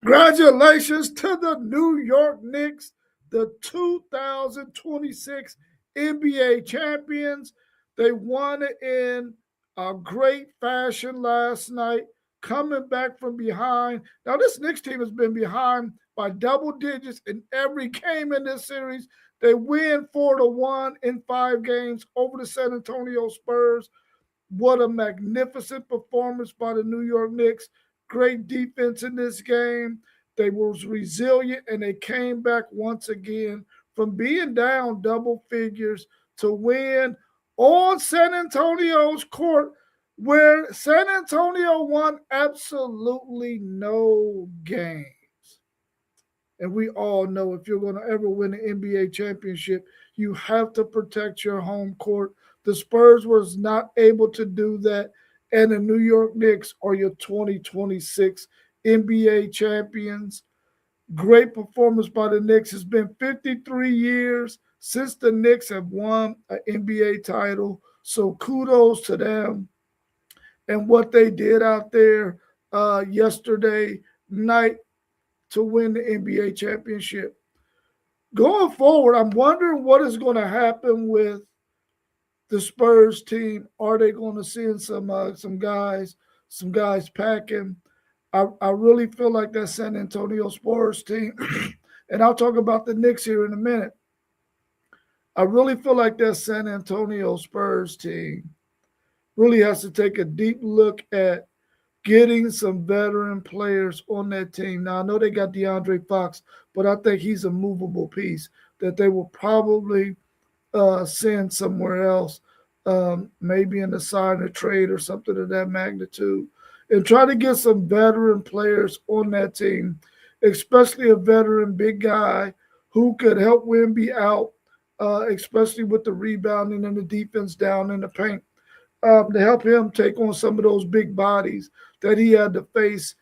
Congratulations to the New York Knicks, the 2026 NBA champions. They won it in a great fashion last night, coming back from behind. Now, this Knicks team has been behind by double digits in every game in this series. They win 4-1 in 5 games over the San Antonio Spurs. What a magnificent performance by the New York Knicks. Great defense in this game. They was resilient and they came back once again from being down double figures to win on San Antonio's court, where San Antonio won absolutely no game. And we all know if you're going to ever win an NBA championship, you have to protect your home court. The Spurs was not able to do that, and the New York Knicks are your 2026 NBA champions. Great performance by the Knicks. It's been 53 years since the Knicks have won an NBA title, so kudos to them and what they did out there yesterday night to win the NBA championship. Going forward, I'm wondering what is going to happen with the Spurs team. Are they going to send some guys packing? I really feel like that San Antonio Spurs team, and I'll talk about the Knicks here in a minute. I really feel like that San Antonio Spurs team really has to take a deep look at getting some veteran players on that team. Now, I know they got DeAndre Fox, but I think he's a movable piece that they will probably send somewhere else, maybe in the sign or trade or something of that magnitude, and try to get some veteran players on that team, especially a veteran big guy who could help Wemby out, especially with the rebounding and the defense down in the paint, to help him take on some of those big bodies that he had to face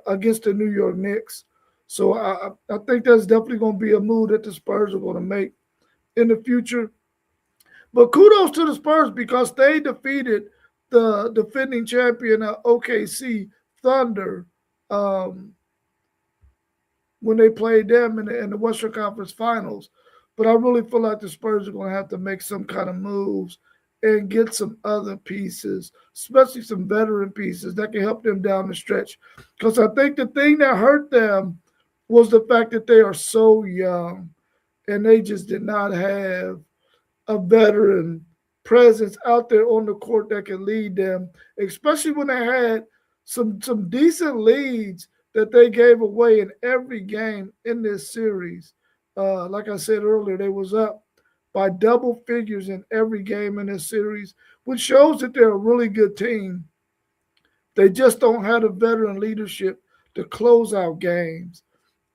against the New York Knicks. So I think that's definitely going to be a move that the Spurs are going to make in the future. But kudos to the Spurs because they defeated the defending champion OKC Thunder when they played them in the Western Conference Finals. But I really feel like the Spurs are going to have to make some kind of moves and get some other pieces, especially some veteran pieces that can help them down the stretch. Because I think the thing that hurt them was the fact that they are so young and they just did not have a veteran presence out there on the court that can lead them, especially when they had some decent leads that they gave away in every game in this series. Like I said earlier, they was up by double figures in every game in this series, which shows that they're a really good team. They just don't have the veteran leadership to close out games.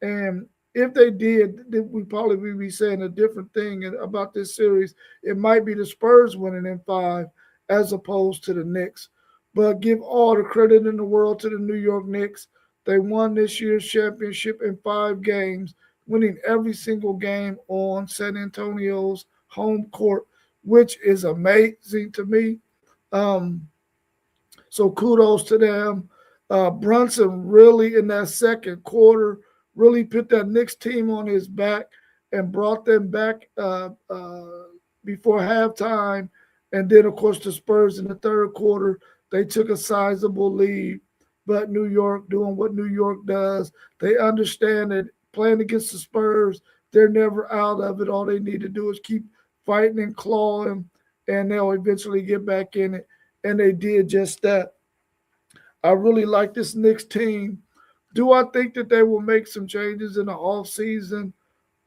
And if they did, we probably would be saying a different thing about this series. It might be the Spurs winning in 5 as opposed to the Knicks. But give all the credit in the world to the New York Knicks. They won this year's championship in 5 games, winning every single game on San Antonio's home court, which is amazing to me. Um, so kudos to them. Brunson really in that second quarter really put that Knicks team on his back and brought them back before halftime. And then, of course, the Spurs in the third quarter, they took a sizable lead. But New York doing what New York does, they understand that playing against the Spurs, they're never out of it. All they need to do is keep fighting and clawing, and they'll eventually get back in it. And they did just that. I really like this Knicks team. Do I think that they will make some changes in the offseason?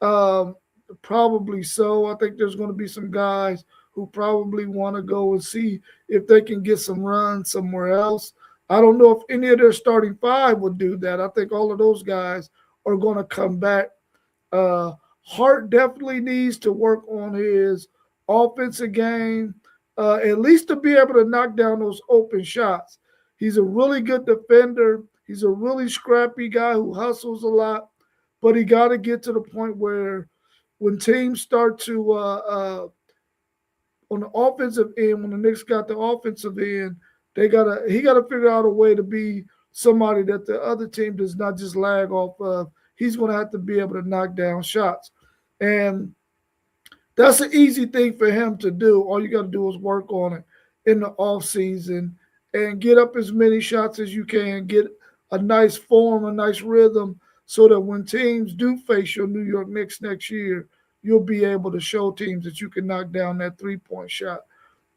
Um, Probably so. I think there's going to be some guys who probably want to go and see if they can get some runs somewhere else. I don't know if any of their starting 5 would do that. I think all of those guys are going to come back. Hart definitely needs to work on his offensive game, at least to be able to knock down those open shots. He's a really good defender. He's a really scrappy guy who hustles a lot, but he got to get to the point where when teams start to on the offensive end, when the Knicks got the offensive end, he got to figure out a way to be somebody that the other team does not just lag off of. He's going to have to be able to knock down shots. And that's an easy thing for him to do. All you got to do is work on it in the off season and get up as many shots as you can, get a nice form, a nice rhythm, so that when teams do face your New York Knicks next year, you'll be able to show teams that you can knock down that 3-point shot.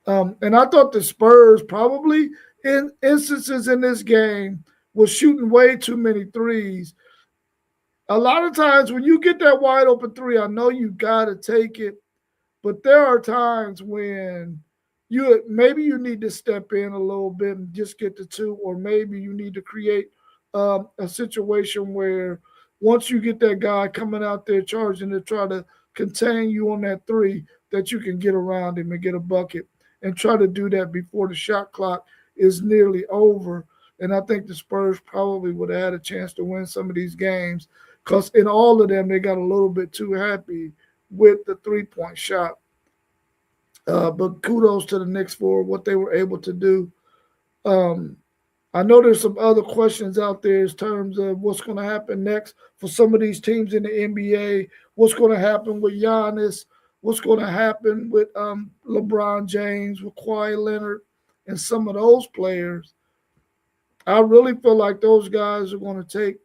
And I thought the Spurs probably in instances in this game was shooting way too many threes. A lot of times when you get that wide open three, I know you got to take it, but there are times when you need to step in a little bit and just get the two, or maybe you need to create a situation where once you get that guy coming out there charging to try to contain you on that three, that you can get around him and get a bucket and try to do that before the shot clock is nearly over. And I think the Spurs probably would have had a chance to win some of these games because in all of them, they got a little bit too happy with the 3-point shot. But kudos to the Knicks for what they were able to do. Um, I know there's some other questions out there in terms of what's going to happen next for some of these teams in the NBA. What's going to happen with Giannis? What's going to happen with LeBron James, with Kawhi Leonard, and some of those players? I really feel like those guys are going to take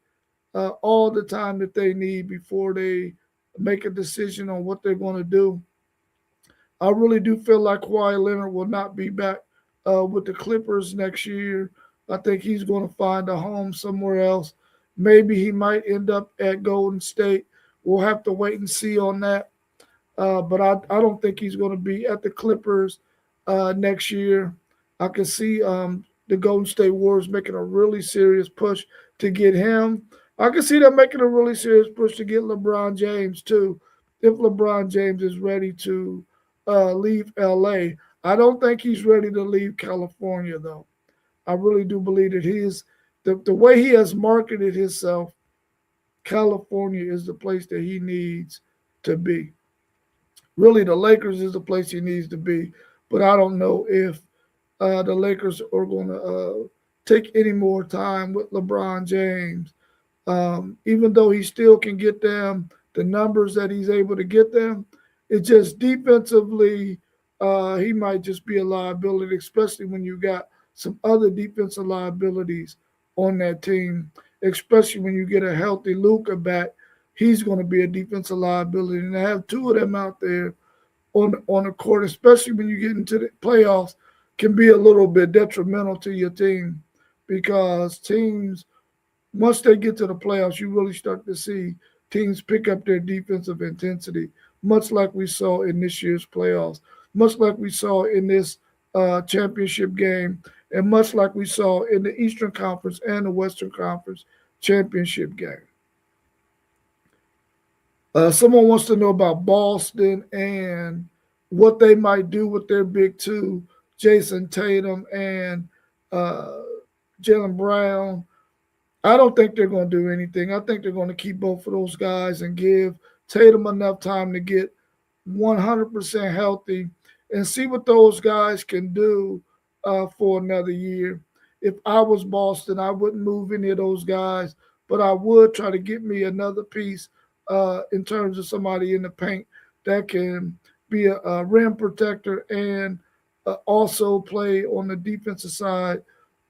all the time that they need before they make a decision on what they're going to do. I really do feel like Kawhi Leonard will not be back with the Clippers next year. I think he's going to find a home somewhere else. Maybe he might end up at Golden State. We'll have to wait and see on that. But I don't think he's going to be at the Clippers next year. I can see the Golden State Warriors making a really serious push to get him. I can see them making a really serious push to get LeBron James too, if LeBron James is ready to leave LA. I don't think he's ready to leave California though. I really do believe that the way he has marketed himself, California is the place that he needs to be. Really, the Lakers is the place he needs to be, but I don't know if the Lakers are going to take any more time with LeBron James. Even though he still can get them the numbers that he's able to get them, it just defensively, he might just be a liability, especially when you got some other defensive liabilities on that team, especially when you get a healthy Luka back. He's going to be a defensive liability. And to have two of them out there on the court, especially when you get into the playoffs, can be a little bit detrimental to your team because teams, once they get to the playoffs, you really start to see teams pick up their defensive intensity, much like we saw in this year's playoffs, much like we saw in this championship game, and much like we saw in the Eastern Conference and the Western Conference championship game. Someone wants to know about Boston and what they might do with their big two, Jason Tatum and uh, Jalen Brown. I don't think they're going to do anything. I think they're going to keep both of those guys and give Tatum enough time to get 100% healthy and see what those guys can do for another year. If I was Boston, I wouldn't move any of those guys, but I would try to get me another piece in terms of somebody in the paint that can be a rim protector and also play on the defensive side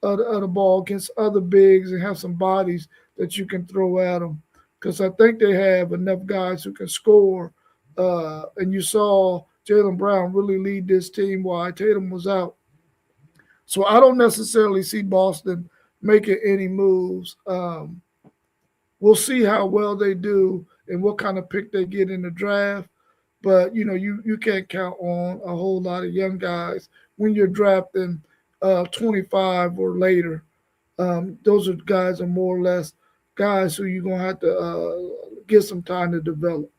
of the ball against other bigs and have some bodies that you can throw at them. Because I think they have enough guys who can score. And you saw Jalen Brown really lead this team while Tatum was out. So I don't necessarily see Boston making any moves. We'll see how well they do and what kind of pick they get in the draft. But you can't count on a whole lot of young guys when you're drafting 25 or later. Those are guys are more or less guys who you're gonna have to get some time to develop.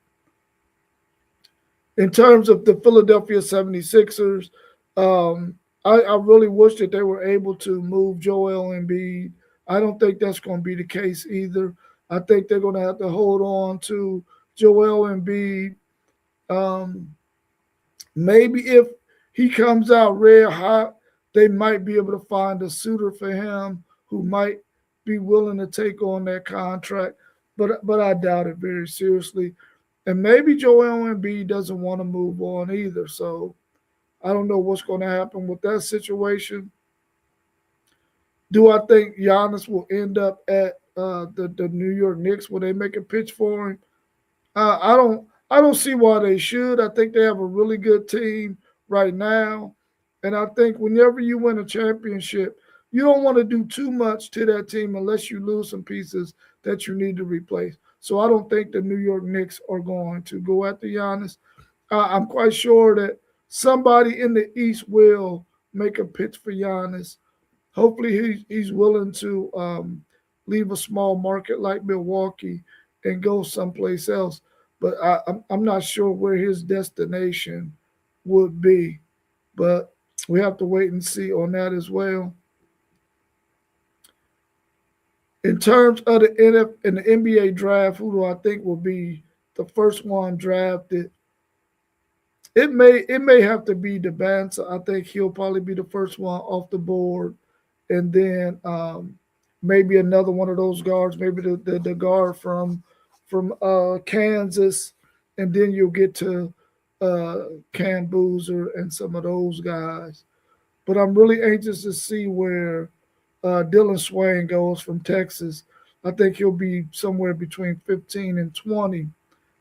In terms of the Philadelphia 76ers, I really wish that they were able to move Joel Embiid. I don't think that's going to be the case either. I think they're going to have to hold on to Joel Embiid. Um, Maybe if he comes out red hot, they might be able to find a suitor for him who might be willing to take on that contract, but I doubt it very seriously. And maybe Joel Embiid doesn't want to move on either. So I don't know what's going to happen with that situation. Do I think Giannis will end up at the New York Knicks? Will they make a pitch for him? I don't see why they should. I think they have a really good team right now, and I think whenever you win a championship, you don't want to do too much to that team unless you lose some pieces that you need to replace. So I don't think the New York Knicks are going to go after Giannis. I'm quite sure that somebody in the East will make a pitch for Giannis. Hopefully, he's willing to leave a small market like Milwaukee and go someplace else. But I'm not sure where his destination would be. But we have to wait and see on that as well. In terms of the in the NBA draft, who do I think will be the first one drafted? It may have to be Debanza. I think he'll probably be the first one off the board, and then maybe another one of those guards, maybe the guard from Kansas, and then you'll get to Cam Boozer and some of those guys. But I'm really anxious to see where Dylan Swain goes from Texas. I think he'll be somewhere between 15 and 20,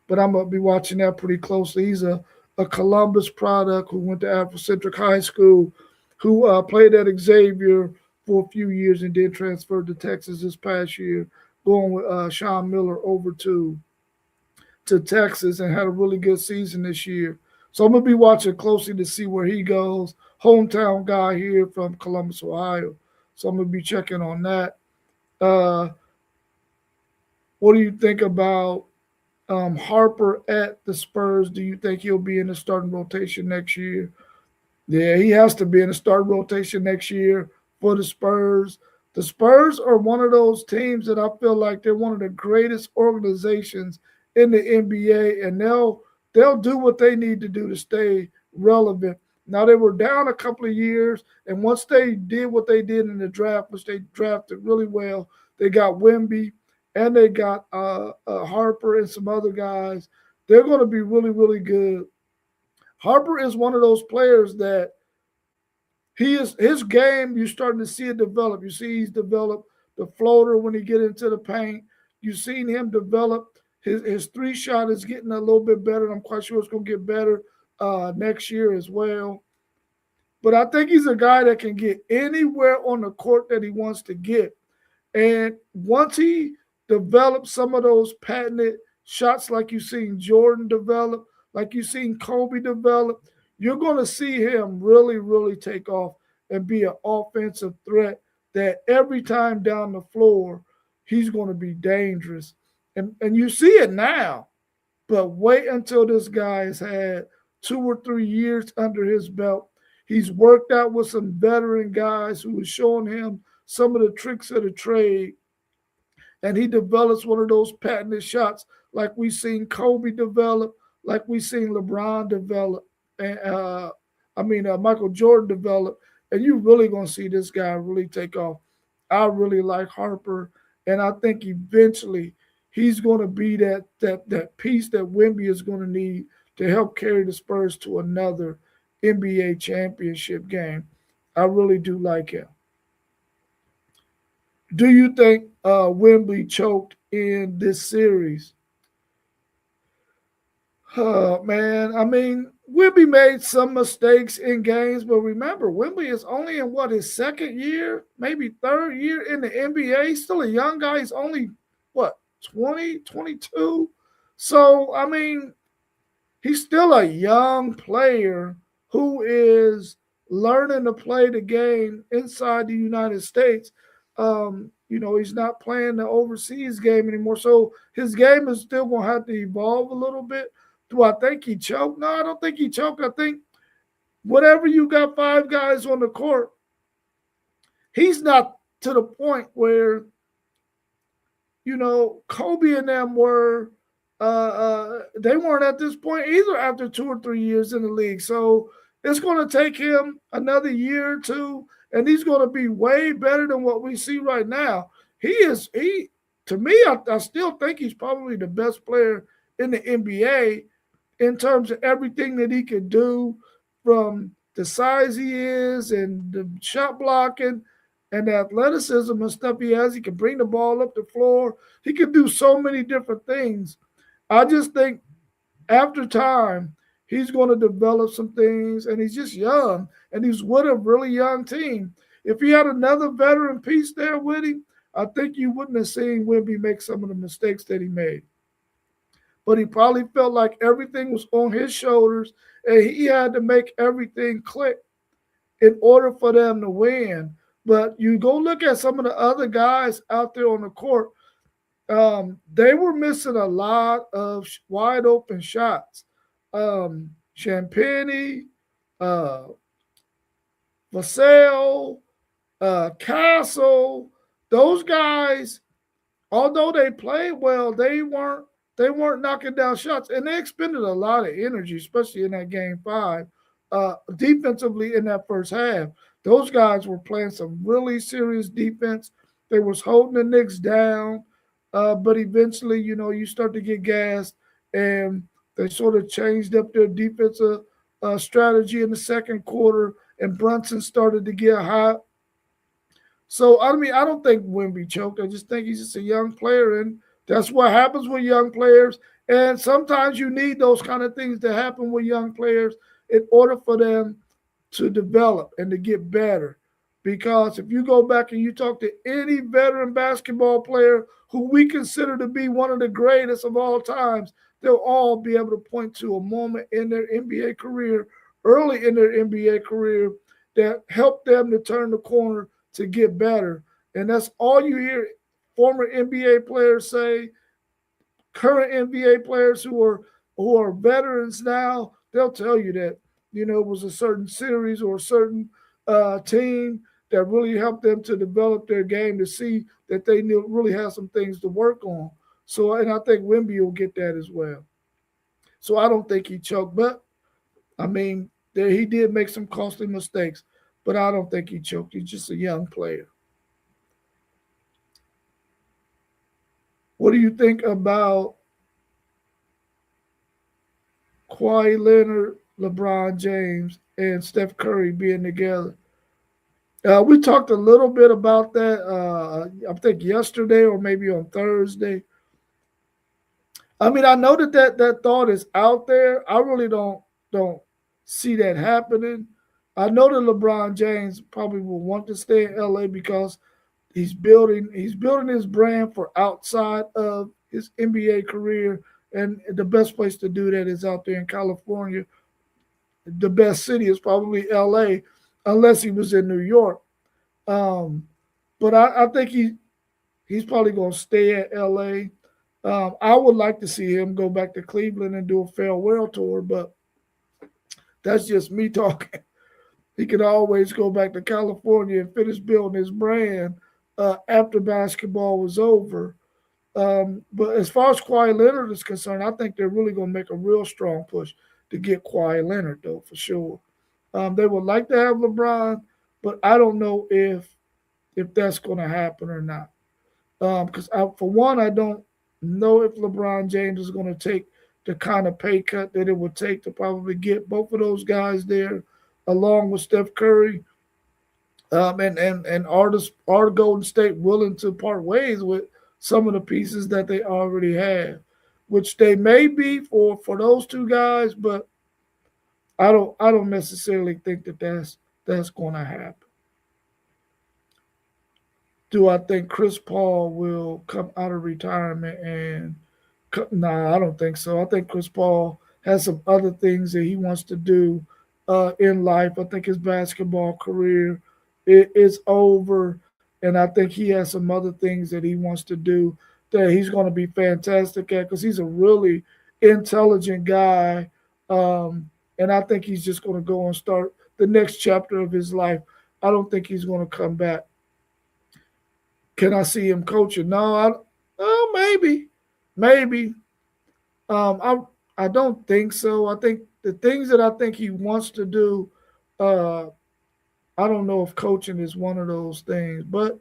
but I'm gonna be watching that pretty closely. He's a Columbus product who went to Afrocentric High School, who played at Xavier for a few years and then transferred to Texas this past year, going with Sean Miller over to Texas and had a really good season this year. So I'm gonna be watching closely to see where he goes. Hometown guy here from Columbus, Ohio. So I'm gonna be checking on that. Uh, what do you think about Harper at the Spurs? Do you think he'll be in the starting rotation next year? Yeah, he has to be in the starting rotation next year for the Spurs. The Spurs are one of those teams that I feel like they're one of the greatest organizations in the NBA, and they'll do what they need to do to stay relevant. Now they were down a couple of years, and once they did what they did in the draft, which they drafted really well, they got Wemby and they got Harper and some other guys. They're going to be really, really good. Harper is one of those players that he is his game. You're starting to see it develop. You see he's developed the floater when he get into the paint. You've seen him develop his three shot is getting a little bit better. And I'm quite sure it's going to get better next year as well. But I think he's a guy that can get anywhere on the court that he wants to get. And once he develops some of those patented shots like you've seen Jordan develop, like you've seen Kobe develop, you're going to see him really, really take off and be an offensive threat that every time down the floor, he's going to be dangerous. And you see it now, but wait until this guy has had 2 or 3 years under his belt. He's worked out with some veteran guys who are showing him some of the tricks of the trade, and he develops one of those patented shots like we seen Kobe develop, like we seen LeBron develop, and Michael Jordan develop, and you really gonna see this guy really take off. I really like Harper, and I think eventually he's gonna be that piece that Wemby is gonna need to help carry the Spurs to another NBA championship game. I really do like him. Do you think Wemby choked in this series? Man, I mean, Wemby made some mistakes in games, but remember, Wemby is only in his second year, maybe third year in the NBA. He's still a young guy. He's only, what, 20, 22? So, I mean, he's still a young player who is learning to play the game inside the United States. He's not playing the overseas game anymore. So his game is still going to have to evolve a little bit. Do I think he choked? No, I don't think he choked. I think whatever you got five guys on the court, he's not to the point where, Kobe and them were, they weren't at this point either after 2 or 3 years in the league. So it's going to take him another year or two, and he's going to be way better than what we see right now. he to me, I still think he's probably the best player in the NBA in terms of everything that he could do, from the size he is and the shot blocking and the athleticism and stuff he has. He can bring the ball up the floor. He can do so many different things. I just think after time, he's going to develop some things, and he's just young, and he's with a really young team. If he had another veteran piece there with him, I think you wouldn't have seen Wimby make some of the mistakes that he made. But he probably felt like everything was on his shoulders, and he had to make everything click in order for them to win. But you go look at some of the other guys out there on the court, they were missing a lot of wide open shots. Champagny, uh, Vassell, Castle, those guys, although they played well, they weren't knocking down shots, and they expended a lot of energy, especially in that game five, defensively in that first half. Those guys were playing some really serious defense. They was holding the Knicks down, but eventually, you start to get gassed, and they sort of changed up their defensive strategy in the second quarter, and Brunson started to get hot. So I mean, I don't think Wimby choked. I just think he's just a young player, and that's what happens with young players. And sometimes you need those kind of things to happen with young players in order for them to develop and to get better. Because if you go back and you talk to any veteran basketball player who we consider to be one of the greatest of all times, they'll all be able to point to a moment in their NBA career, early in their NBA career, that helped them to turn the corner to get better. And that's all you hear former NBA players say, current NBA players who are veterans now. They'll tell you that it was a certain series or a certain team that really helped them to develop their game, to see that they really have some things to work on. So, and I think Wimby will get that as well. So I don't think he choked, but I mean, he did make some costly mistakes, but I don't think he choked. He's just a young player. What do you think about Kawhi Leonard, LeBron James, and Steph Curry being together? We talked a little bit about that, I think yesterday or maybe on Thursday. I mean, I know that thought is out there. I really don't see that happening. I know that LeBron James probably will want to stay in LA because he's building his brand for outside of his NBA career, and the best place to do that is out there in California. The best city is probably LA, unless he was in New York. Um, but I think he's probably going to stay at LA. I would like to see him go back to Cleveland and do a farewell tour, but that's just me talking. He can always go back to California and finish building his brand after basketball was over. But as far as Kawhi Leonard is concerned, I think they're really going to make a real strong push to get Kawhi Leonard, though, for sure. They would like to have LeBron, but I don't know if that's going to happen or not. Because for one, I don't know if LeBron James is going to take the kind of pay cut that it would take to probably get both of those guys there, along with Steph Curry. And are Golden State willing to part ways with some of the pieces that they already have, which they may be for those two guys, but I don't necessarily think that's going to happen. Do I think Chris Paul will come out of retirement and nah, I don't think so. I think Chris Paul has some other things that he wants to do in life. I think his basketball career is over, and I think he has some other things that he wants to do that he's going to be fantastic at because he's a really intelligent guy, and I think he's just going to go and start the next chapter of his life. I don't think he's going to come back. Can I see him coaching? No, oh, maybe. I don't think so. I think the things that I think he wants to do, I don't know if coaching is one of those things, but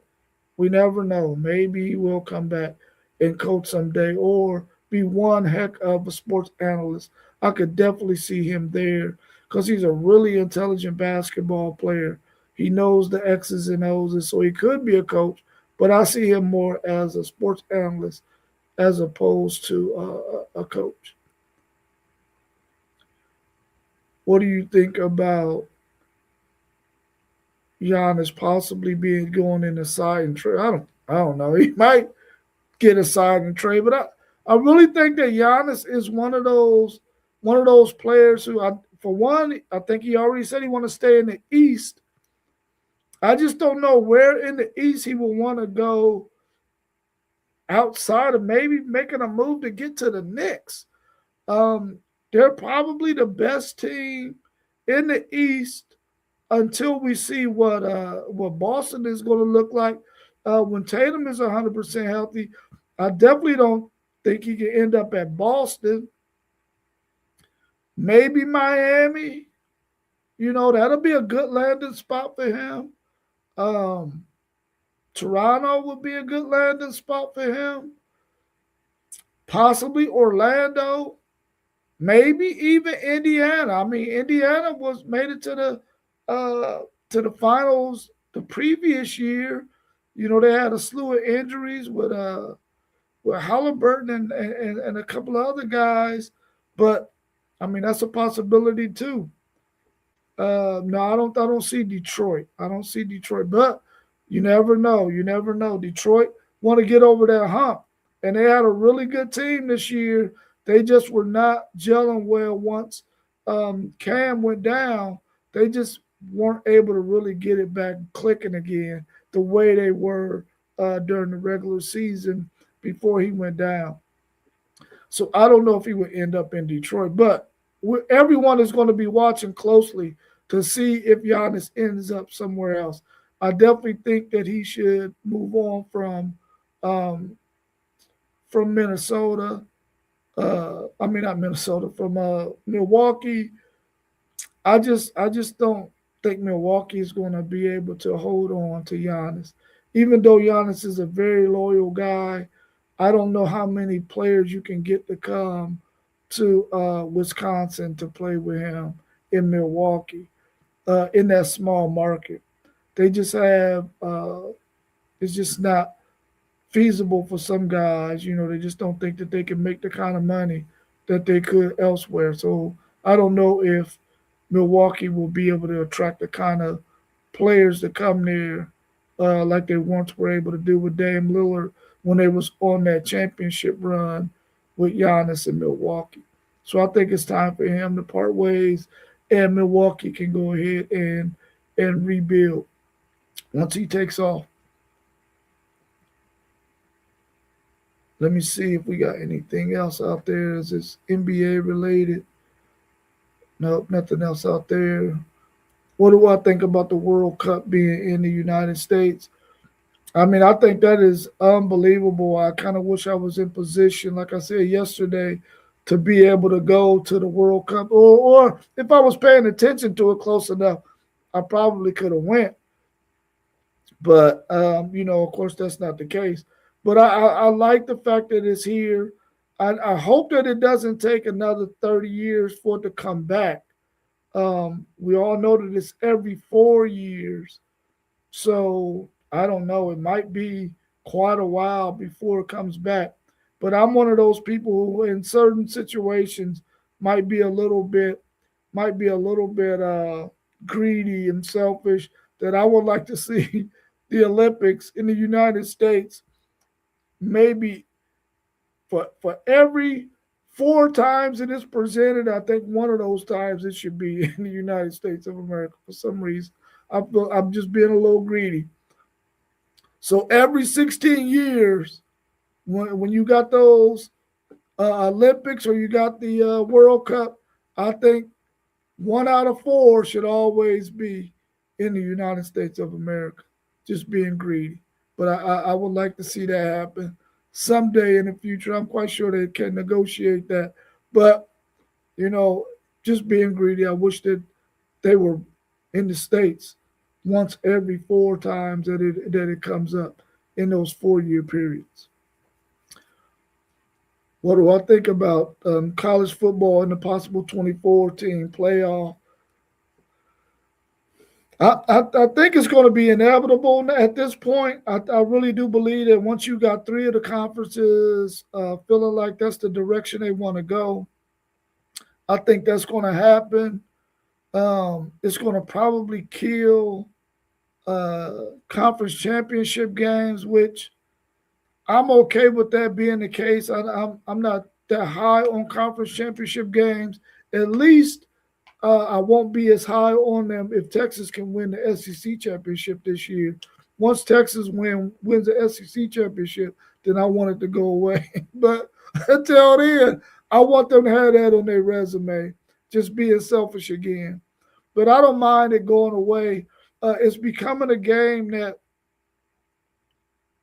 We never know. Maybe he will come back and coach someday or be one heck of a sports analyst. I could definitely see him there because he's a really intelligent basketball player. He knows the X's and O's, and so he could be a coach, but I see him more as a sports analyst as opposed to a coach. What do you think about Giannis possibly being going in the side and trade? I don't know. He might get a side and trade, but I really think that Giannis is one of those players who for one, I think he already said he want to stay in the East. I just don't know where in the East he will want to go outside of maybe making a move to get to the Knicks. Um, they're probably the best team in the East until we see what Boston is going to look like when Tatum is 100% healthy. I definitely don't think he can end up at Boston. Maybe Miami. That'll be a good landing spot for him. Um, Toronto would be a good landing spot for him. Possibly Orlando. Maybe even Indiana. I mean, Indiana was made it to the finals the previous year. They had a slew of injuries with Halliburton and a couple of other guys, but I mean that's a possibility too. No, I don't see Detroit. I don't see Detroit, but you never know. You never know. Detroit want to get over that hump, and they had a really good team this year. They just were not gelling well once Cam went down. They just weren't able to really get it back clicking again the way they were during the regular season before he went down. So I don't know if he would end up in Detroit, but everyone is going to be watching closely to see if Giannis ends up somewhere else. I definitely think that he should move on um, from Minnesota. I mean, not Minnesota, from Milwaukee. I just don't think Milwaukee is going to be able to hold on to Giannis, even though Giannis is a very loyal guy. I don't know how many players you can get to come to Wisconsin to play with him in Milwaukee, in that small market. They just have it's just not feasible for some guys. They just don't think that they can make the kind of money that they could elsewhere. So I don't know if Milwaukee will be able to attract the kind of players that come there like they once were able to do with Dame Lillard when they was on that championship run with Giannis in Milwaukee. So I think it's time for him to part ways, and Milwaukee can go ahead and rebuild once he takes off. Let me see if we got anything else out there. Is this NBA related? Nope, nothing else out there. What do I think about the World Cup being in the United States? I mean, I think that is unbelievable. I kind of wish I was in position, like I said yesterday, to be able to go to the World Cup, or if I was paying attention to it close enough, I probably could have went. But of course, that's not the case. But I like the fact that it's here. I hope that it doesn't take another 30 years for it to come back. We all know that it's every 4 years. So I don't know. It might be quite a while before it comes back. But I'm one of those people who, in certain situations, might be a little bit, might be a little bit greedy and selfish. That I would like to see the Olympics in the United States maybe for every 4 times it is presented. I think one of those times it should be in the United States of America for some reason. I'm just being a little greedy. So every 16 years, when you got those Olympics or you got the World Cup, I think 1 out of 4 should always be in the United States of America. Just being greedy, but I would like to see that happen someday in the future. I'm quite sure they can negotiate that, but you know, just being greedy, I wish that they were in the states once every 4 times that it comes up. in those 4-year periods. What do I think about college football and the possible 24 team playoff? I think it's going to be inevitable at this point. I really do believe that once you got three of the conferences feeling like that's the direction they want to go, I think that's going to happen. It's going to probably kill uh, conference championship games, which I'm okay with that being the case. I'm not that high on conference championship games. At least I won't be as high on them if Texas can win the SEC championship this year. Once Texas wins the SEC championship, then I want it to go away. But until then, I want them to have that on their resume. Just being selfish again. But I don't mind it going away. It's becoming a game that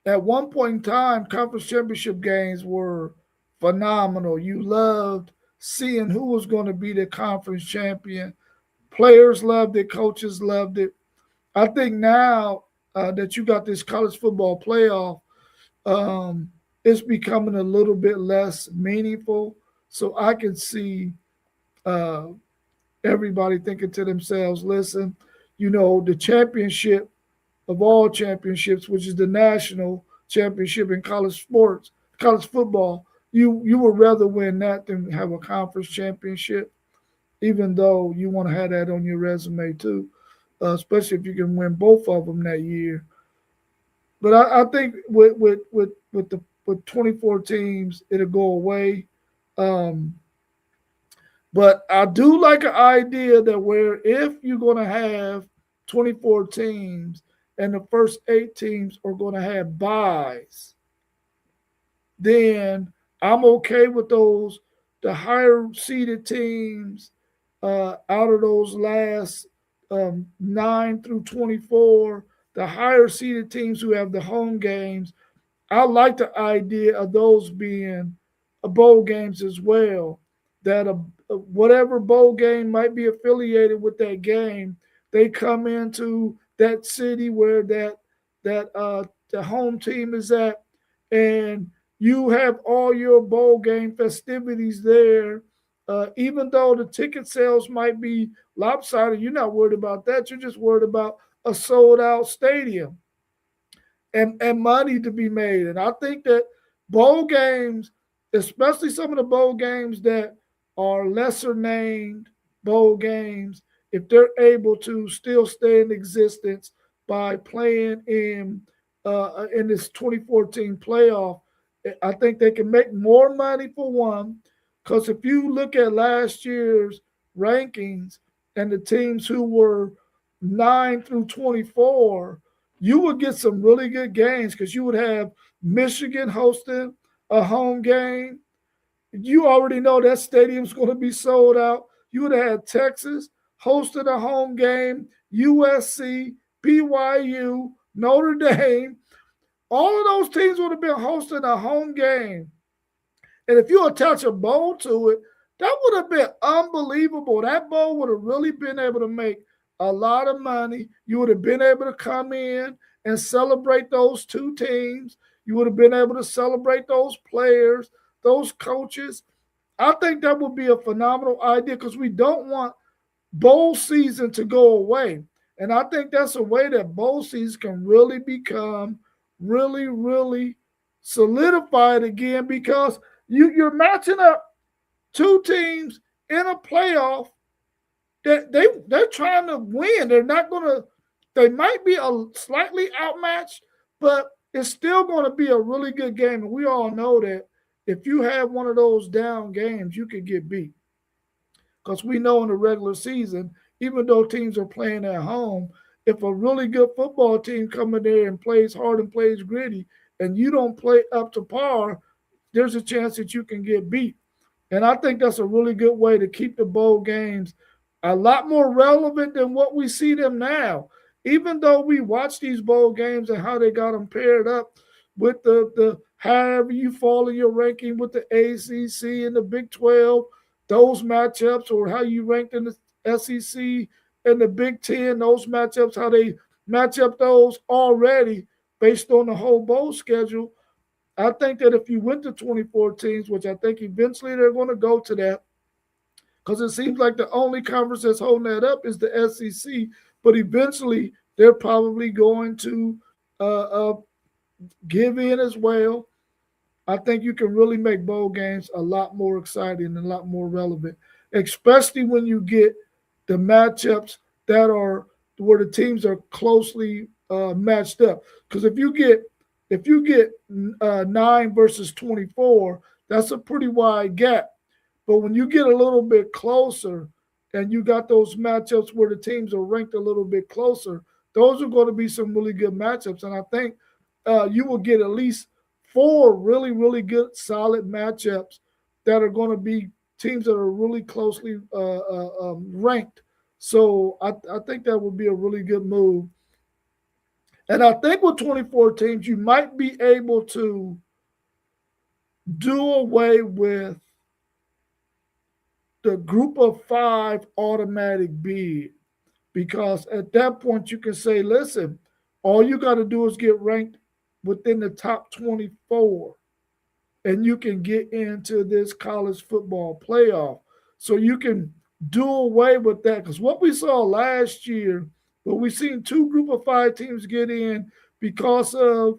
at one point in time, conference championship games were phenomenal. You loved seeing who was going to be the conference champion. Players loved it, coaches loved it. I think now that you got this college football playoff, it's becoming a little bit less meaningful. So I can see uh, everybody thinking to themselves, listen, the championship of all championships, which is the national championship in college sports, college football, you would rather win that than have a conference championship, even though you want to have that on your resume too, especially if you can win both of them that year. But I think with 24 teams, it'll go away. Um, but I do like an idea that where if you're going to have 24 teams and the first 8 teams are going to have buys, then I'm okay with those. The higher seeded teams out of those last 9 through 24, the higher seeded teams who have the home games, I like the idea of those being bowl games as well. That whatever bowl game might be affiliated with that game, they come into that city where that the home team is at, and you have all your bowl game festivities there. Even though the ticket sales might be lopsided, you're not worried about that. You're just worried about a sold out stadium and money to be made. And I think that bowl games, especially some of the bowl games that are lesser named bowl games, if they're able to still stay in existence by playing in this 2014 playoff, I think they can make more money for one. Because if you look at last year's rankings and the teams who were 9 through 24, you would get some really good games because you would have Michigan hosting a home game. You already know that stadium's going to be sold out. You would have had Texas hosting a home game, USC, BYU, Notre Dame. All of those teams would have been hosting a home game. And if you attach a bowl to it, that would have been unbelievable. That bowl would have really been able to make a lot of money. You would have been able to come in and celebrate those two teams. You would have been able to celebrate those players, those coaches. I think that would be a phenomenal idea because we don't want bowl season to go away. And I think that's a way that bowl season can really become really, really solidified again because you're matching up two teams in a playoff that they're trying to win. They're not going to. They might be a slightly outmatched, but it's still going to be a really good game. And we all know that if you have one of those down games, you could get beat. Because we know in the regular season, even though teams are playing at home, if a really good football team come in there and plays hard and plays gritty, and you don't play up to par, there's a chance that you can get beat. And I think that's a really good way to keep the bowl games a lot more relevant than what we see them now. Even though we watch these bowl games and how they got them paired up with the however you fall in your ranking with the ACC and the Big 12, those matchups, or how you ranked in the SEC and the Big 10, those matchups, how they match up those already. based on the whole bowl schedule, I think that if you went to 24 teams, which I think eventually they're going to go to that, because it seems like the only conference that's holding that up is the SEC. But eventually, they're probably going to uh, uh, give in as well. I think you can really make bowl games a lot more exciting and a lot more relevant, especially when you get the matchups that are where the teams are closely matched up. Because if you get 9 versus 24, that's a pretty wide gap. But when you get a little bit closer and you got those matchups where the teams are ranked a little bit closer, those are going to be some really good matchups. And I think you will get at least four really, really good, solid matchups that are going to be teams that are really closely ranked. So I think that would be a really good move. And I think with 24 teams, you might be able to do away with the group of five automatic bid, because at that point you can say, listen, all you got to do is get ranked within the top 24 and you can get into this college football playoff. So you can do away with that, because what we saw last year, but we seen two group of five teams get in because of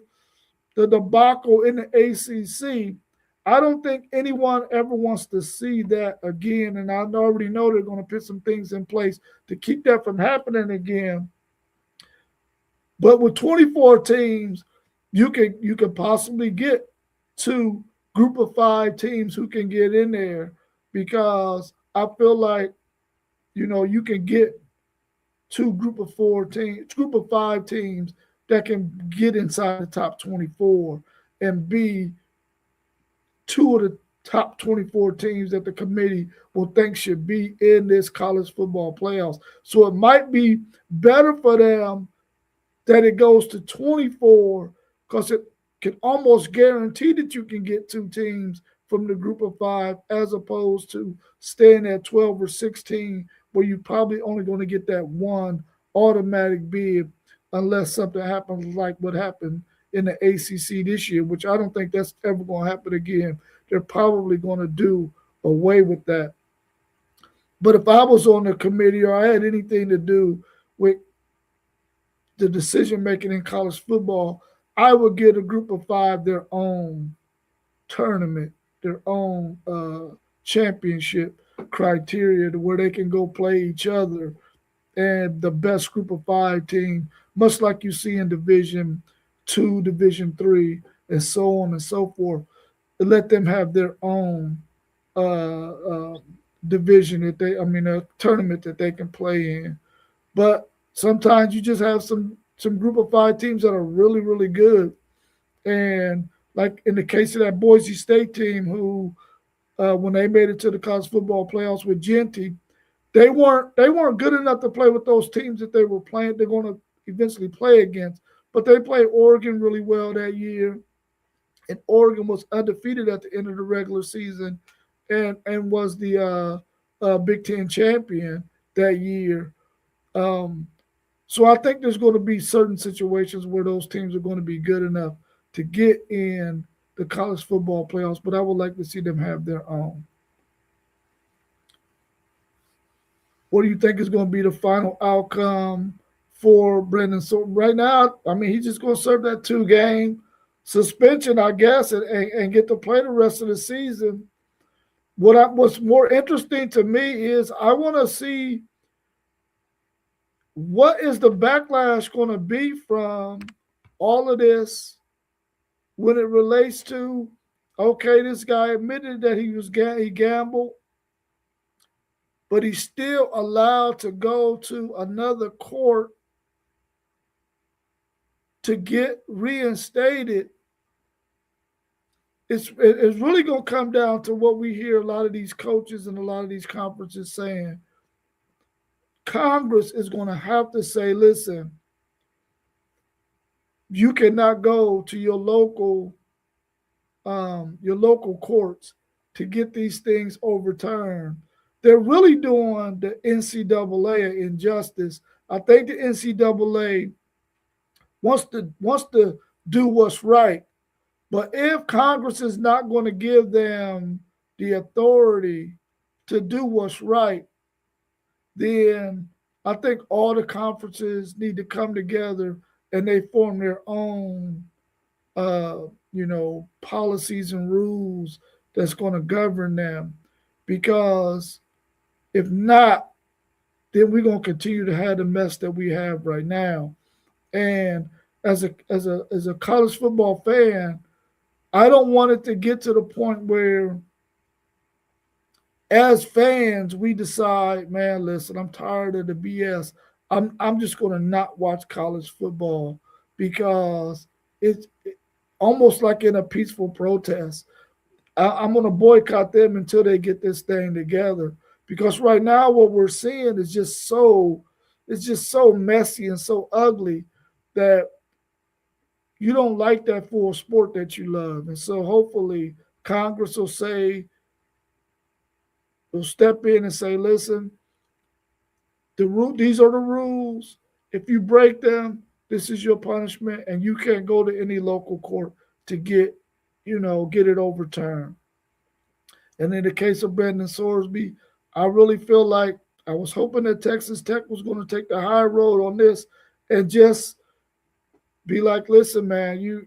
the debacle in the ACC. I don't think anyone ever wants to see that again, and I already know they're going to put some things in place to keep that from happening again. But with 24 teams, you can possibly get two group of five teams who can get in there, because I feel like you can get two group of five teams that can get inside the top 24 and be two of the top 24 teams that the committee will think should be in this college football playoffs. So it might be better for them that it goes to 24, because it can almost guarantee that you can get two teams from the group of five, as opposed to staying at 12 or 16, where you're probably only going to get that one automatic bid unless something happens like what happened in the ACC this year, which I don't think that's ever going to happen again. They're probably going to do away with that. But if I was on the committee or I had anything to do with the decision making in college football, I would give a group of five their own tournament, their own championship criteria, to where they can go play each other, and the best group of five team, much like you see in Division 2, Division 3, and so on and so forth, and let them have their own division a tournament that they can play in. But sometimes you just have some group of five teams that are really, really good. And like in the case of that Boise State team, who when they made it to the college football playoffs with Genty, they weren't good enough to play with those teams that they were playing. They're going to eventually play against, but they played Oregon really well that year, and Oregon was undefeated at the end of the regular season, and was the Big Ten champion that year. Um, so I think there's going to be certain situations where those teams are going to be good enough to get in the college football playoffs, but I would like to see them have their own. What do you think is going to be the final outcome for Brendan? So right now, I mean, he's just going to serve that 2-game suspension, I guess, and get to play the rest of the season. What's more interesting to me is I want to see what is the backlash going to be from all of this when it relates to, okay, this guy admitted that he gambled, but he's still allowed to go to another court to get reinstated. It's really going to come down to what we hear a lot of these coaches and a lot of these conferences saying. Congress is going to have to say, listen, you cannot go to your local courts to get these things overturned. They're really doing the NCAA an injustice. I think the NCAA wants the do what's right. But if Congress is not going to give them the authority to do what's right, then I think all the conferences need to come together and they form their own, uh, policies and rules that's going to govern them. Because if not, then we're going to continue to have the mess that we have right now. And as a college football fan, I don't want it to get to the point where, as fans, we decide, man, listen, I'm tired of the BS. I'm just going to not watch college football because it's almost like in a peaceful protest. I'm going to boycott them until they get this thing together. Because right now, what we're seeing is it's just so messy and so ugly that you don't like that for a sport that you love. And so hopefully Congress will step in and say, listen, these are the rules. If you break them, this is your punishment, and you can't go to any local court to get it overturned. And in the case of Brandon Sorsby, I really feel like I was hoping that Texas Tech was going to take the high road on this and just be like, listen, man, you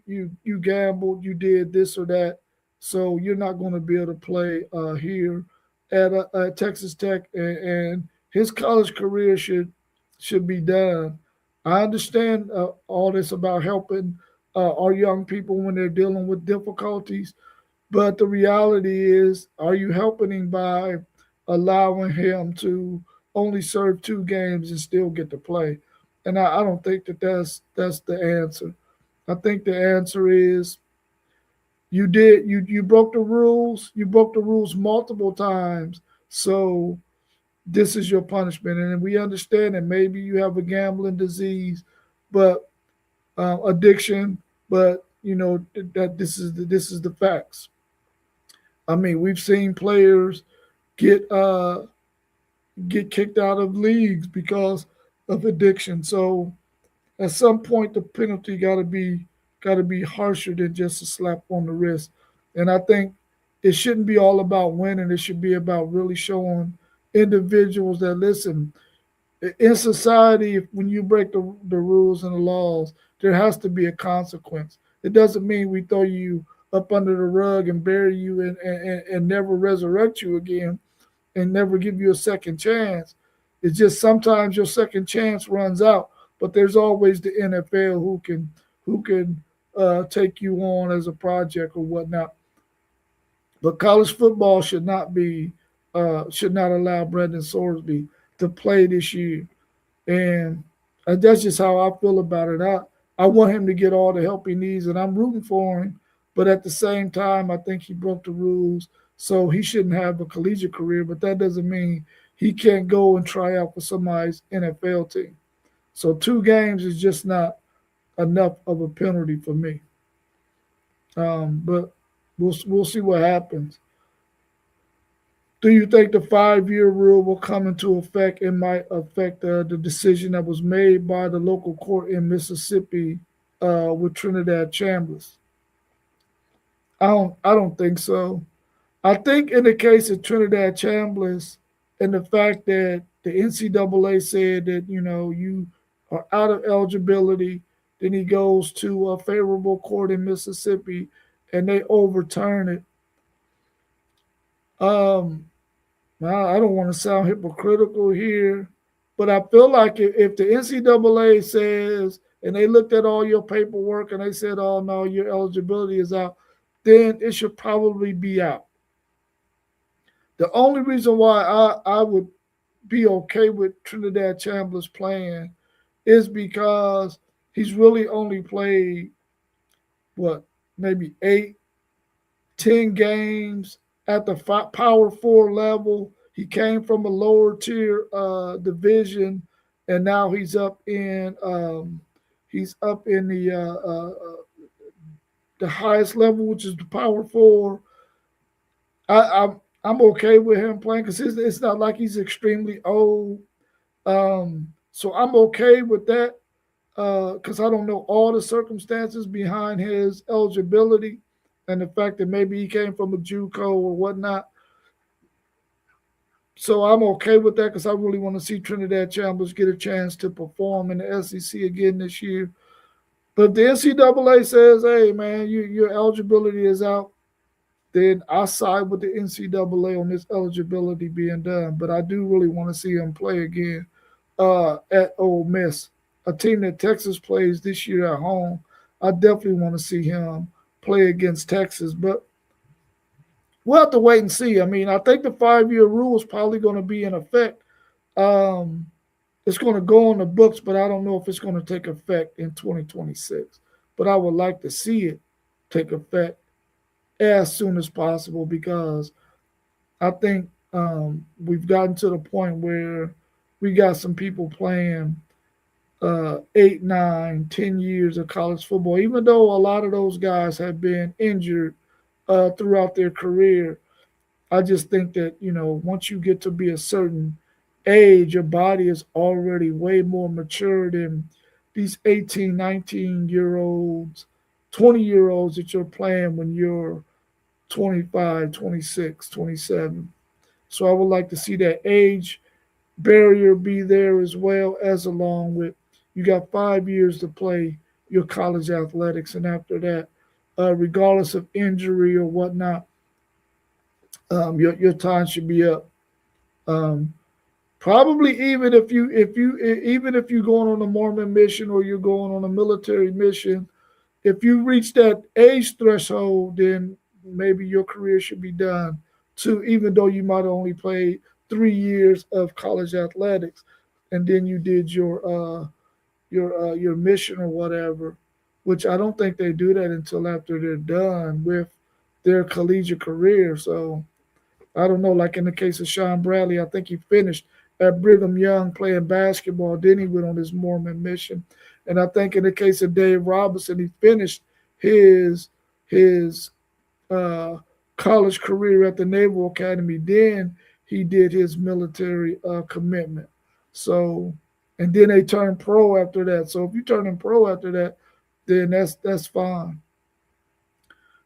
gambled, you did this or that, so you're not going to be able to play here at Texas Tech, and his college career should be done. I understand all this about helping our young people when they're dealing with difficulties, but the reality is, are you helping him by allowing him to only serve 2 games and still get to play? And I don't think that that's the answer. I think the answer is you broke the rules. You broke the rules multiple times. So this is your punishment. And we understand that maybe you have a gambling disease, but addiction. But that this is the facts. I mean, we've seen players get get kicked out of leagues because of addiction. So at some point, the penalty got to be harsher than just a slap on the wrist. And I think it shouldn't be all about winning. It should be about really showing individuals that, listen, in society, when you break the rules and the laws, there has to be a consequence. It doesn't mean we throw you up under the rug and bury you and never resurrect you again and never give you a second chance. It's just sometimes your second chance runs out, but there's always the NFL who can take you on as a project or whatnot. But college football should not allow Brendan Sorsby to play this year, and that's just how I feel about it. I want him to get all the help he needs, and I'm rooting for him. But at the same time, I think he broke the rules, so he shouldn't have a collegiate career. But that doesn't mean he can't go and try out for somebody's NFL team. So 2 games is just not enough of a penalty for me. But we'll see what happens. Do you think the 5-year rule will come into effect and might affect the decision that was made by the local court in Mississippi with Trinidad Chambers? I don't think so. I think in the case of Trinidad Chambers and the fact that the NCAA said that you are out of eligibility, then he goes to a favorable court in Mississippi and they overturn it. Um, I don't want to sound hypocritical here, but I feel like if the NCAA says and they looked at all your paperwork and they said, "Oh no, your eligibility is out," then it should probably be out. The only reason why I would be okay with Trinidad Chambers playing is because he's really only played what, maybe 8, 10 games at the Power Four level. He came from a lower tier division, and now he's up in the highest level, which is the Power Four. I'm okay with him playing because it's not like he's extremely old. So I'm okay with that. because I don't know all the circumstances behind his eligibility and the fact that maybe he came from a JUCO or whatnot. So I'm okay with that because I really want to see Trinidad Chambers get a chance to perform in the SEC again this year. But if the NCAA says, "Hey, man, your eligibility is out," then I side with the NCAA on this eligibility being done. But I do really want to see him play again at Ole Miss, a team that Texas plays this year at home. I definitely want to see him play against Texas, but we'll have to wait and see. I mean, I think the 5-year rule is probably going to be in effect. Um, it's going to go on the books, but I don't know if it's going to take effect in 2026. But I would like to see it take effect as soon as possible because I think we've gotten to the point where we got some people playing 8, 9, 10 years of college football, even though a lot of those guys have been injured throughout their career. I just think that, once you get to be a certain age, your body is already way more mature than these 18, 19-year olds, 20-year olds that you're playing when you're 25, 26, 27. So I would like to see that age barrier be there as well as along with you got 5 years to play your college athletics, and after that, regardless of injury or whatnot, your time should be up. Um, Probably even if you're going on a Mormon mission or you're going on a military mission, if you reach that age threshold, then maybe your career should be done too, even though you might only play 3 years of college athletics, and then you did your mission or whatever, which I don't think they do that until after they're done with their collegiate career. So I don't know. Like in the case of Sean Bradley, I think he finished at Brigham Young playing basketball. Then he went on his Mormon mission, and I think in the case of Dave Robinson, he finished his his uh, college career at the Naval Academy. Then he did his military commitment. So, and then they turned pro after that. So if you turn in pro after that, then that's fine.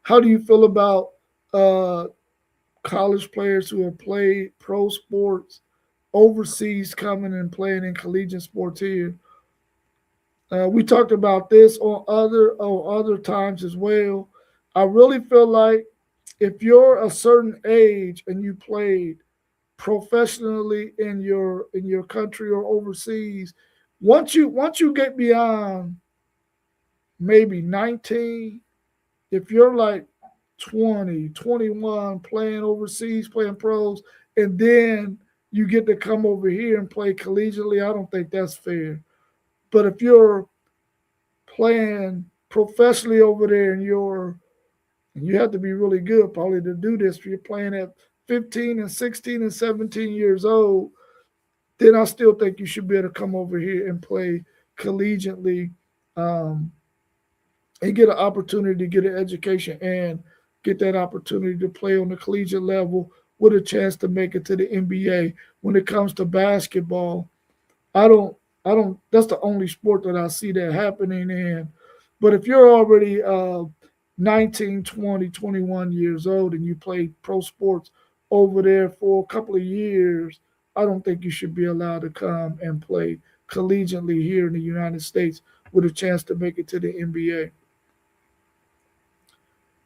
How do you feel about uh, college players who have played pro sports overseas coming and playing in collegiate sports here? We talked about this on other times as well. I really feel like if you're a certain age and you played professionally in your country or overseas, once you get beyond maybe 19, if you're like 20, 21 playing overseas, playing pros, and then you get to come over here and play collegiately, I don't think that's fair. But if you're playing professionally over there and you have to be really good probably to do this. If you're playing at 15 and 16 and 17 years old, then I still think you should be able to come over here and play collegiately, um, and get an opportunity to get an education and get that opportunity to play on the collegiate level with a chance to make it to the NBA. When it comes to basketball, I don't I don't that's the only sport that I see that happening in. But if you're already 19, 20, 21 years old and you play pro sports over there for a couple of years, I don't think you should be allowed to come and play collegiately here in the United States with a chance to make it to the NBA.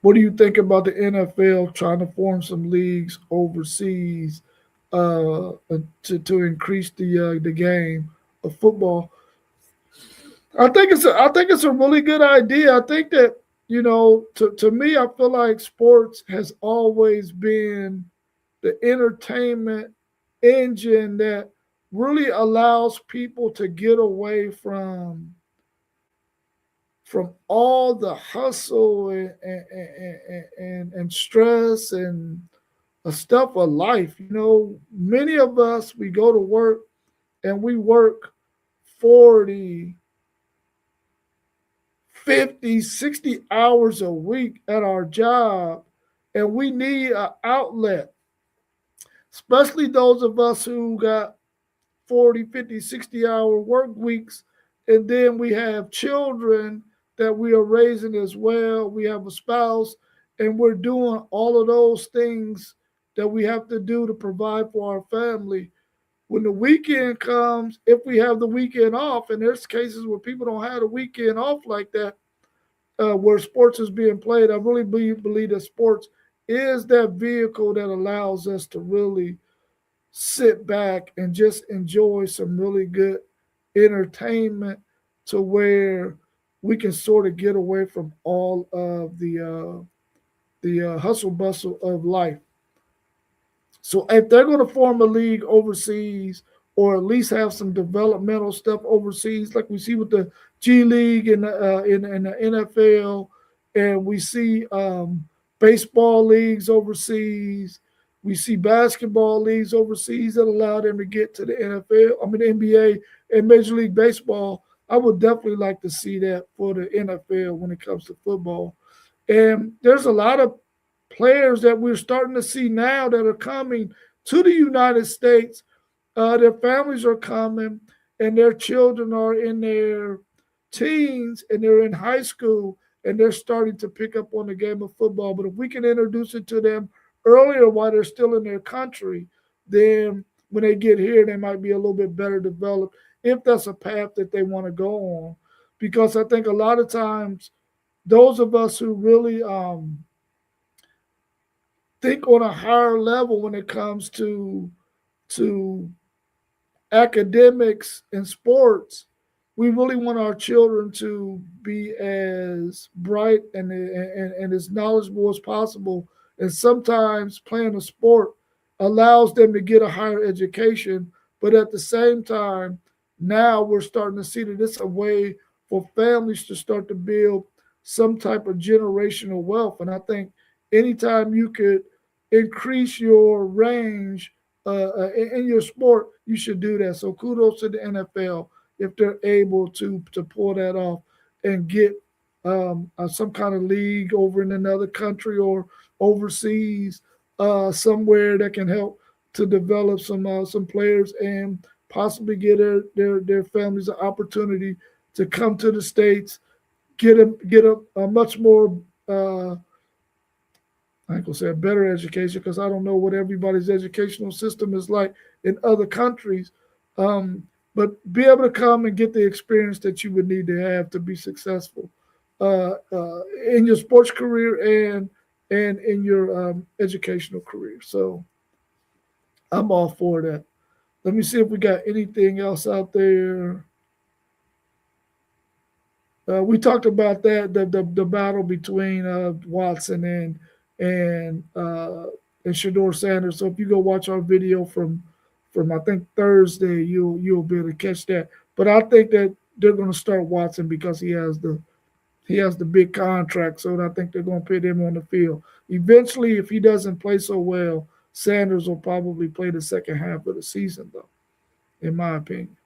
What do you think about the NFL trying to form some leagues overseas to increase the game of football? I think it's a really good idea. I think that to me, I feel like sports has always been the entertainment engine that really allows people to get away from all the hustle and stress and stuff of life. Many of us, we go to work and we work 40, 50, 60 hours a week at our job, and we need an outlet, especially those of us who got 40, 50, 60-hour work weeks. and then we have children that we are raising as well. We have a spouse, and we're doing all of those things that we have to do to provide for our family. When the weekend comes, if we have the weekend off, and there's cases where people don't have the weekend off like that, where sports is being played, I really believe that sports is that vehicle that allows us to really sit back and just enjoy some really good entertainment to where we can sort of get away from all of the hustle bustle of life. So if they're going to form a league overseas, or at least have some developmental stuff overseas, like we see with the G League and in the NFL, and we see baseball leagues overseas, we see basketball leagues overseas that allow them to get to the NFL. I mean, the NBA and Major League Baseball. I would definitely like to see that for the NFL when it comes to football. And there's a lot of players that we're starting to see now that are coming to the United States. Their families are coming, and their children are in their teens and they're in high school, and they're starting to pick up on the game of football. But if we can introduce it to them earlier while they're still in their country, then when they get here, they might be a little bit better developed if that's a path that they want to go on. Because I think a lot of times, those of us who really think on a higher level when it comes to academics and sports, we really want our children to be as bright and as knowledgeable as possible. And sometimes playing a sport allows them to get a higher education. But at the same time, now we're starting to see that it's a way for families to start to build some type of generational wealth. And I think anytime you could increase your range in your sport, you should do that. So kudos to the NFL if they're able to pull that off and get some kind of league over in another country or overseas, somewhere that can help to develop some players and possibly get their families an opportunity to come to the states, get a much more I ain't gonna say a better education because I don't know what everybody's educational system is like in other countries. Um, but be able to come and get the experience that you would need to have to be successful in your sports career and in your educational career. So I'm all for that. Let me see if we got anything else out there. We talked about that the battle between Watson and Shador Sanders. So if you go watch our video from I think Thursday, you'll be able to catch that. But I think that they're going to start Watson because he has the big contract. So I think they're going to put him on the field. Eventually, if he doesn't play so well, Sanders will probably play the second half of the season, though, in my opinion.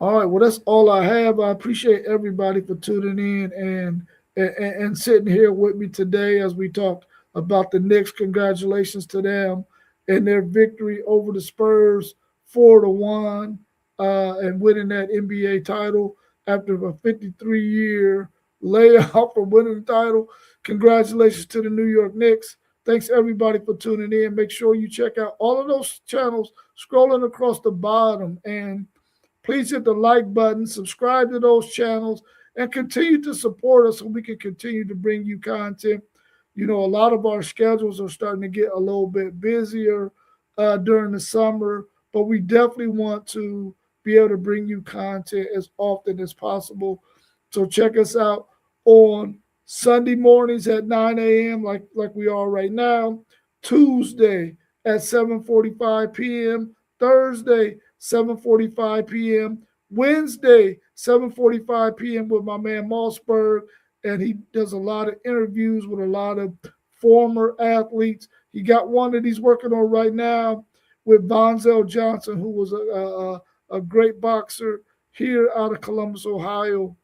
All right, well, that's all I have. I appreciate everybody for tuning in and sitting here with me today as we talk about the Knicks. Congratulations to them and their victory over the Spurs 4-1 and winning that NBA title after a 53-year layoff from winning the title. Congratulations to the New York Knicks. Thanks everybody for tuning in. Make sure you check out all of those channels scrolling across the bottom, and please hit the like button, subscribe to those channels, and continue to support us so we can continue to bring you content. You know, a lot of our schedules are starting to get a little bit busier during the summer, but we definitely want to be able to bring you content as often as possible. So check us out on Sunday mornings at 9 a.m. like we are right now, Tuesday at 7:45 p.m., Thursday 7:45 p.m., Wednesday 7:45 p.m. with my man Mossberg, and he does a lot of interviews with a lot of former athletes. He got one that he's working on right now with Bonzel Johnson, who was a great boxer here out of Columbus, Ohio,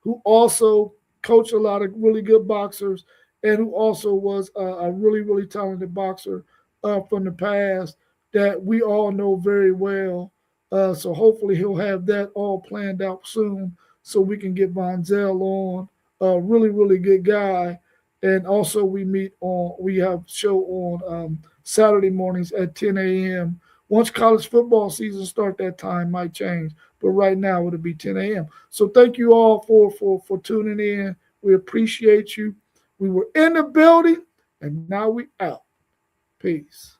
who also coached a lot of really good boxers and who also was a really, really talented boxer from the past that we all know very well. So hopefully he'll have that all planned out soon so we can get Vonzel on. A really, really good guy. And also we have show on Saturday mornings at 10 a.m. Once college football season start, that time might change. But right now it'll be 10 a.m. So thank you all for tuning in. We appreciate you. We were in the building and now we out. Peace.